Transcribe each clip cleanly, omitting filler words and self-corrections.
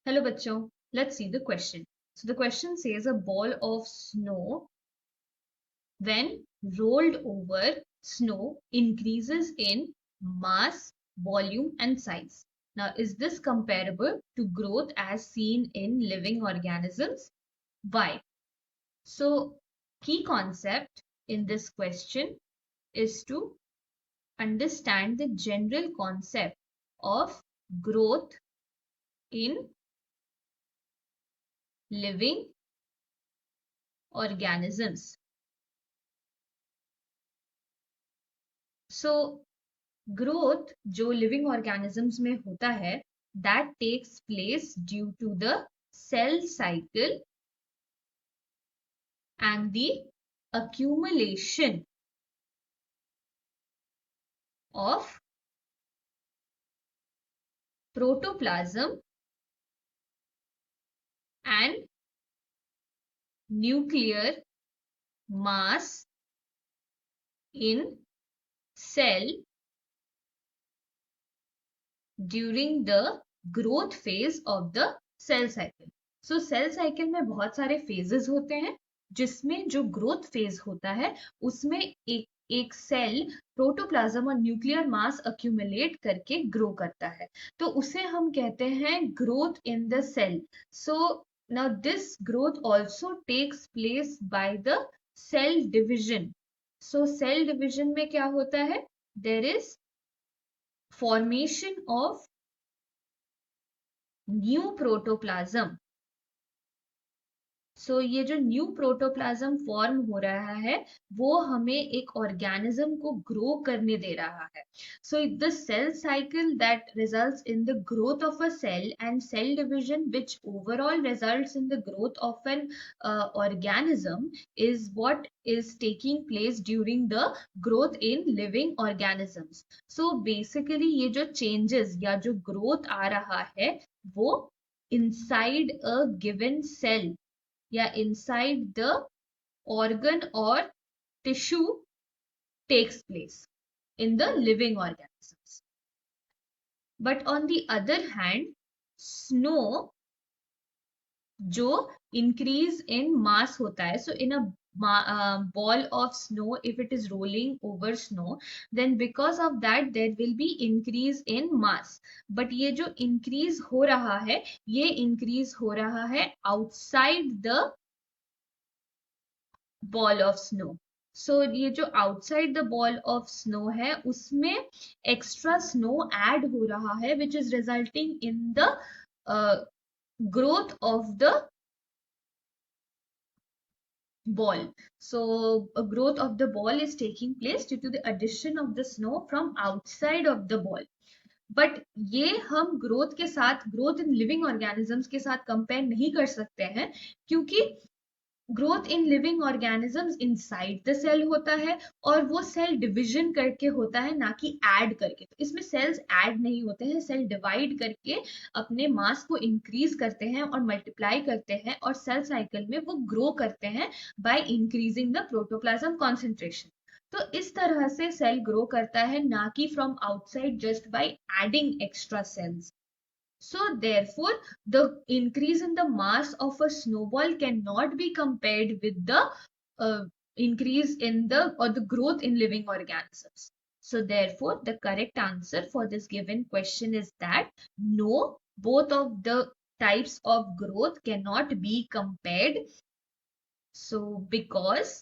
Hello बच्चों, let's see the question. So the question says a ball of snow when rolled over snow increases in mass, volume and size. Now is this comparable to growth as seen in living organisms? Why? So key concept in this question is to understand the general concept of growth in living organisms. So growth जो living organisms में होता है that takes place due to the cell cycle and the accumulation of protoplasm and nuclear mass in cell during the growth phase of the cell cycle. So cell cycle में बहुत सारे phases होते हैं जिसमें जो growth phase होता है उसमें एक सेल प्रोटोप्लाज्म और न्यूक्लियर मास अक्यूमुलेट करके ग्रो करता है तो उसे हम कहते हैं growth in the cell. So now this growth also takes place by the cell division. So cell division में क्या होता है? There is formation of new protoplasm. So ये जो न्यू प्रोटोप्लाज्म फॉर्म हो रहा है वो हमें एक ऑर्गेनिज्म को ग्रो करने दे रहा है. So the cell cycle that results in the growth of a cell and cell division which overall results in the growth of an organism is what is taking place during the growth in living organisms. So basically ये जो changes या जो growth आ रहा है वो inside a given cell या inside the organ or tissue takes place in the living organisms. But on the other hand, snow जो increase in mass होता है, so in a ball of snow, if it is rolling over snow, then because of that there will be increase in mass. But ये जो increase हो रहा है ये increase हो रहा है outside the ball of snow. So ये जो outside the ball of snow है उसमें एक्स्ट्रा स्नो ऐड हो रहा है which is resulting in the growth of the ball. So a growth of the ball is taking place due to the addition of the snow from outside of the ball. But ये हम growth के साथ growth in living organisms के साथ compare नहीं कर सकते हैं क्योंकि growth in living organisms inside the cell होता है और वो सेल डिवीजन करके होता है ना कि ऐड करके. तो इसमें सेल्स ऐड नहीं होते हैं, सेल डिवाइड करके अपने मास को इंक्रीज करते हैं और मल्टीप्लाई करते हैं और सेल साइकिल में वो ग्रो करते हैं by increasing the protoplasm concentration. तो इस तरह से सेल ग्रो करता है ना कि from outside just by adding extra cells. So therefore, the increase in the mass of a snowball cannot be compared with the increase in the or the growth in living organisms. So therefore, the correct answer for this given question is that no, both of the types of growth cannot be compared. So because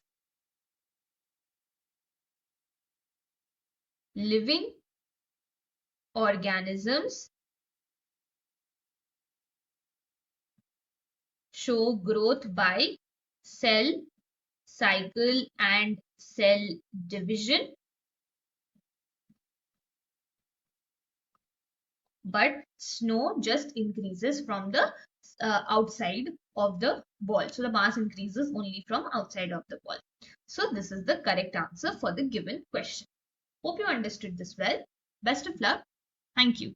living organisms show growth by cell cycle and cell division, but snow just increases from the outside of the ball. So the mass increases only from outside of the ball. So this is the correct answer for the given question. Hope you understood this well. Best of luck. Thank you.